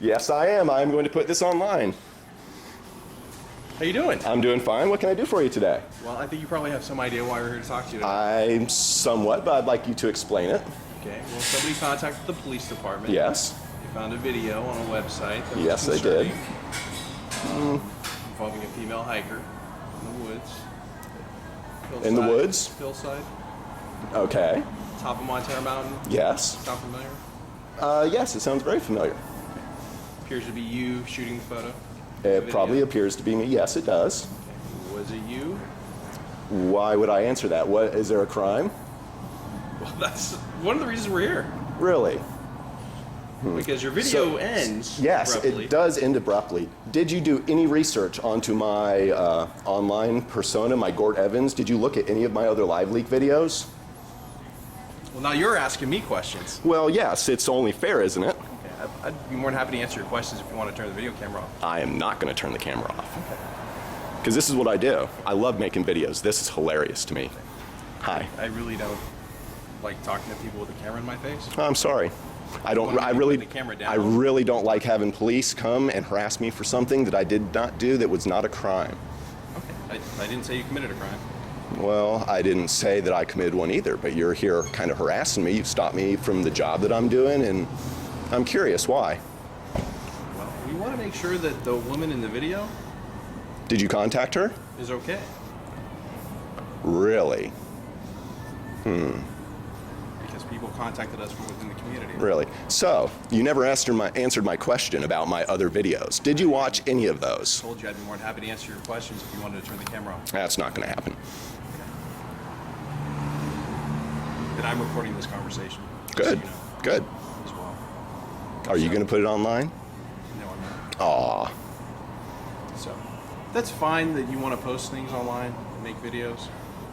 Yes, I am. I'm going to put this online. How you doing? I'm doing fine. What can I do for you today? Well, I think you probably have some idea why we're here to talk to you today. I'm somewhat, but I'd like you to explain it. Okay. Well, somebody contacted the police department. Yes. They found a video on a website that was Yes, they did. Involving a female hiker in the woods. In the woods? Hillside. Okay. Top of Montana Mountain. Yes. Sound familiar? Yes, it sounds very familiar. Appears to be you shooting the photo. It probably appears to be me. Yes, it does. Okay. Was it you? Why would I answer that? What, is there a crime? Well, that's one of the reasons we're here. Really? Because your video ends Yes, abruptly. it does end abruptly. Did you do any research onto my online persona, my Gort Evans? Did you look at any of my other live leak videos? Well, now you're asking me questions. Well, yes, it's only fair, isn't it? Okay. I'd be more than happy to answer your questions if you want to turn the video camera off. I am not going to turn the camera off. Because this is what I do. I love making videos. This is hilarious to me. Hi. I really don't like talking to people with a camera in my face. I'm sorry. I really don't like having police come and harass me for something that I did not do that was not a crime. Okay. I didn't say you committed a crime. Well, I didn't say that I committed one either, but you're here kind of harassing me. You've stopped me from the job that I'm doing, and I'm curious why. Well, we want to make sure that the woman in the video Did you contact her? is okay. Really? Because people contacted us from within the community. Really? So, you never answered my question about my other videos. Did you watch any of those? I told you I'd be more than happy to answer your questions if you wanted to turn the camera off. That's not going to happen. And I'm recording this conversation. Good. So you know, Good. as well. Are you going to put it online? No, I'm not. Aw. So that's fine that you want to post things online and make videos.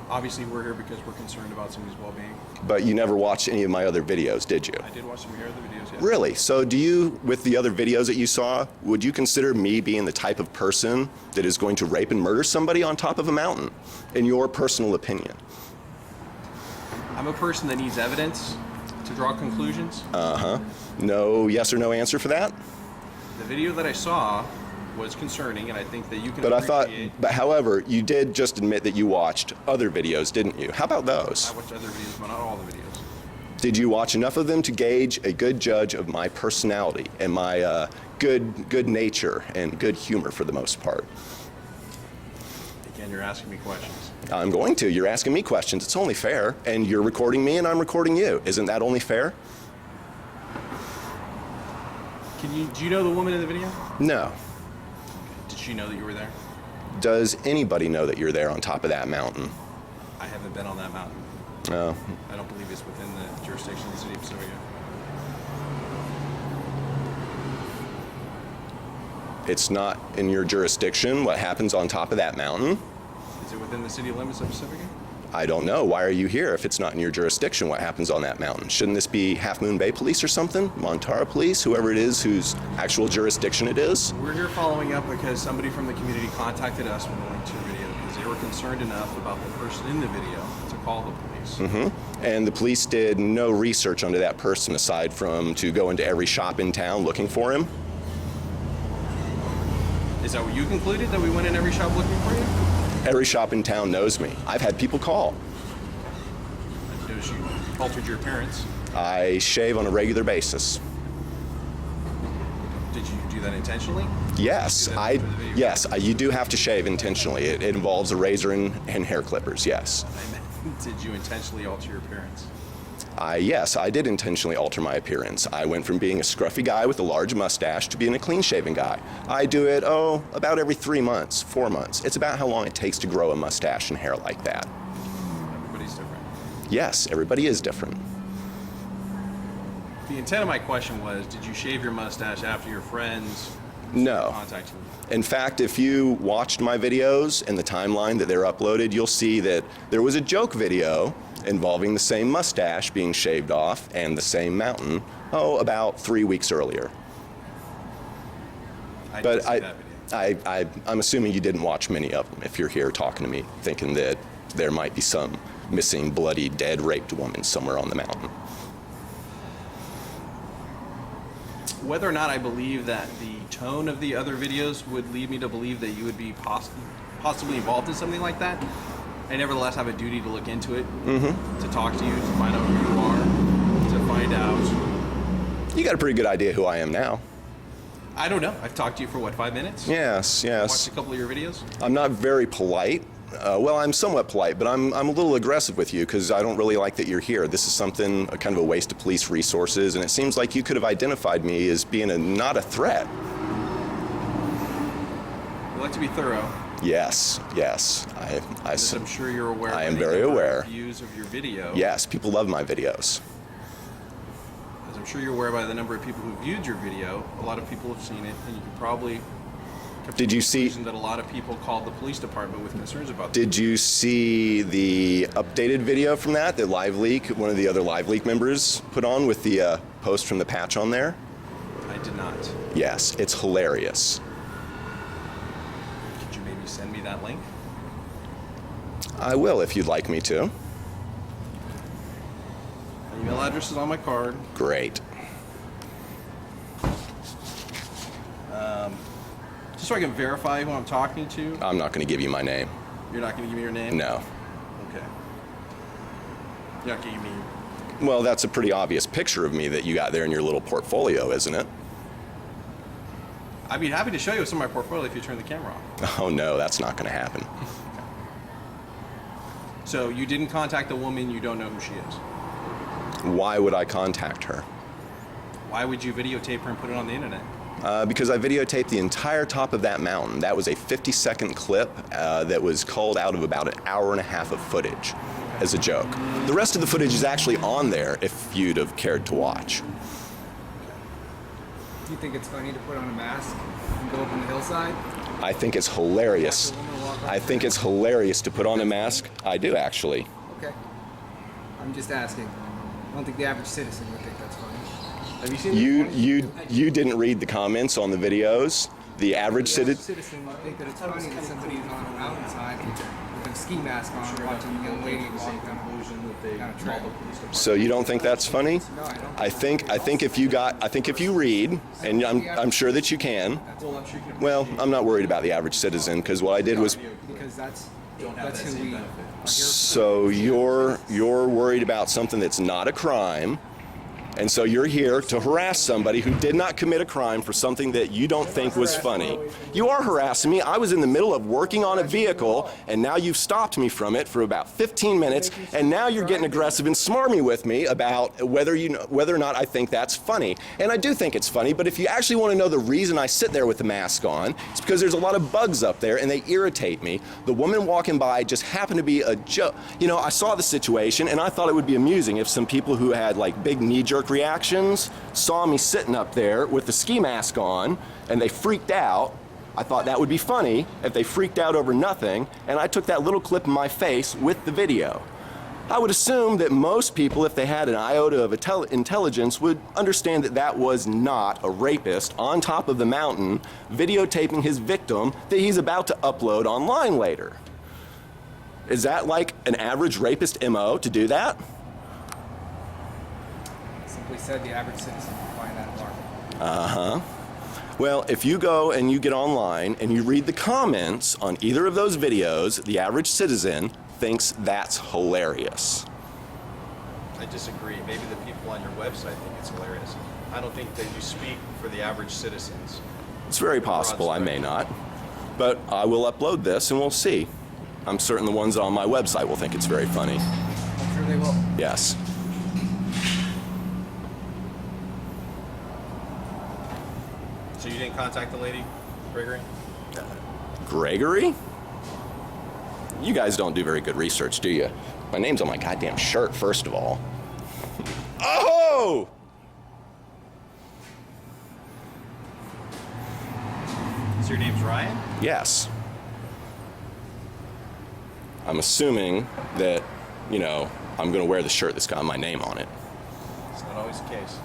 Obviously, we're here because we're concerned about somebody's well-being. But you never watched any of my other videos, did you? I did watch some of your other videos, yes. Really? So do you, with the other videos that you saw, would you consider me being the type of person that is going to rape and murder somebody on top of a mountain, in your personal opinion? I'm a person that needs evidence to draw conclusions. No yes or no answer for that? The video that I saw was concerning, and I think that you can But however, you did just admit that you watched other videos, didn't you? How about those? I watched other videos, but not all the videos. Did you watch enough of them to gauge a good judge of my personality and my good nature and good humor for the most part? Again, you're asking me questions. I'm going to. You're asking me questions. It's only fair. And you're recording me and I'm recording you. Isn't that only fair? Do you know the woman in the video? No. Did she know that you were there? Does anybody know that you're there on top of that mountain? I haven't been on that mountain. No. I don't believe it's within the jurisdiction of the city of Pacifica. It's not in your jurisdiction what happens on top of that mountain? Is it within the city limits of Pacifica? I don't know. Why are you here if it's not in your jurisdiction what happens on that mountain? Shouldn't this be Half Moon Bay Police or something? Montara Police? Whoever it is whose actual jurisdiction it is? We're here following up because somebody from the community contacted us with a link to a video because they were concerned enough about the person in the video to call the police. And the police did no research onto that person aside from to go into every shop in town looking for him? Is that what you concluded, that we went in every shop looking for you? Every shop in town knows me. I've had people call. I noticed you altered your appearance. I shave on a regular basis. Did you do that intentionally? Yes, you do have to shave intentionally. It involves a razor and hair clippers, yes. I meant, did you intentionally alter your appearance? Yes, I did intentionally alter my appearance. I went from being a scruffy guy with a large mustache to being a clean-shaven guy. I do it, about every 3 months, 4 months. It's about how long it takes to grow a mustache and hair like that. Everybody's different. Yes, everybody is different. The intent of my question was, did you shave your mustache after your friends No. contacted you? In fact, if you watched my videos and the timeline that they're uploaded, you'll see that there was a joke video involving the same mustache being shaved off and the same mountain, about 3 weeks earlier. I didn't see that video. I'm assuming you didn't watch many of them if you're here talking to me, thinking that there might be some missing, bloody, dead, raped woman somewhere on the mountain. Whether or not I believe that the tone of the other videos would lead me to believe that you would be possibly involved in something like that, I nevertheless have a duty to look into it, to talk to you, to find out who you are, to find out. You got a pretty good idea who I am now. I don't know. I've talked to you for what, 5 minutes? Yes, yes. Watched a couple of your videos. I'm not very polite. Well, I'm somewhat polite, but I'm a little aggressive with you because I don't really like that you're here. This is something, a kind of a waste of police resources, and it seems like you could have identified me as being not a threat. You like to be thorough. Yes, yes. As I'm sure you're aware. I am very aware. Views of your video. Yes, people love my videos. As I'm sure you're aware by the number of people who viewed your video, a lot of people have seen it, and you can probably. Did you see that a lot of people called the police department with concerns about? Did you see the updated video from that Live Leak, one of the other Live Leak members put on with the post from the patch on there? I did not. Yes, it's hilarious. Could you maybe send me that link? I will if you'd like me to. My email address is on my card. Great. Just so I can verify who I'm talking to. I'm not going to give you my name. You're not going to give me your name? No. Okay. You're not going to give me. Well, that's a pretty obvious picture of me that you got there in your little portfolio, isn't it? I'd be happy to show you some of my portfolio if you turn the camera off. Oh no, that's not going to happen. So you didn't contact the woman, you don't know who she is. Why would I contact her? Why would you videotape her and put it on the internet? Because I videotaped the entire top of that mountain. That was a 50-second clip that was culled out of about an hour and a half of footage as a joke. The rest of the footage is actually on there if you'd have cared to watch. Do you think it's funny to put on a mask and go up on the hillside? I think it's hilarious. I think it's hilarious to put on a mask. I do, actually. Okay. I'm just asking. I don't think the average citizen would think that's funny. Have you seen You didn't read the comments on the videos. The average citizen. Would think that it's funny that somebody's on a mountainside with a ski mask on, watching a young lady walk down a trail. So you don't think that's funny? No, I don't. I think if you read, and I'm sure that you can. Well, I'm not worried about the average citizen because what I did was. Because that's who we. So you're worried about something that's not a crime. And so you're here to harass somebody who did not commit a crime for something that you don't think was funny. You are harassing me. I was in the middle of working on a vehicle, and now you've stopped me from it for about 15 minutes, and now you're getting aggressive and smarmy with me about whether or not I think that's funny. And I do think it's funny, but if you actually want to know the reason I sit there with the mask on, it's because there's a lot of bugs up there, and they irritate me. The woman walking by just happened to be a joke. You know, I saw the situation, and I thought it would be amusing if some people who had like big knee-jerk reactions saw me sitting up there with the ski mask on and they freaked out. I thought that would be funny if they freaked out over nothing, and I took that little clip in my face with the video. I would assume that most people, if they had an iota of intelligence, would understand that that was not a rapist on top of the mountain videotaping his victim that he's about to upload online later. Is that like an average rapist MO to do that? Simply said, the average citizen would find that alarming. Uh-huh. Well, if you go and you get online and you read the comments on either of those videos, the average citizen thinks that's hilarious. I disagree. Maybe the people on your website think it's hilarious. I don't think that you speak for the average citizens. It's very possible, I may not. But I will upload this and we'll see. I'm certain the ones on my website will think it's very funny. I'm sure they will. Yes. So you didn't contact the lady, Gregory? Gregory? You guys don't do very good research, do you? My name's on my goddamn shirt, first of all. Oh! So your name's Ryan? Yes. I'm assuming that, I'm going to wear the shirt that's got my name on it. It's not always the case.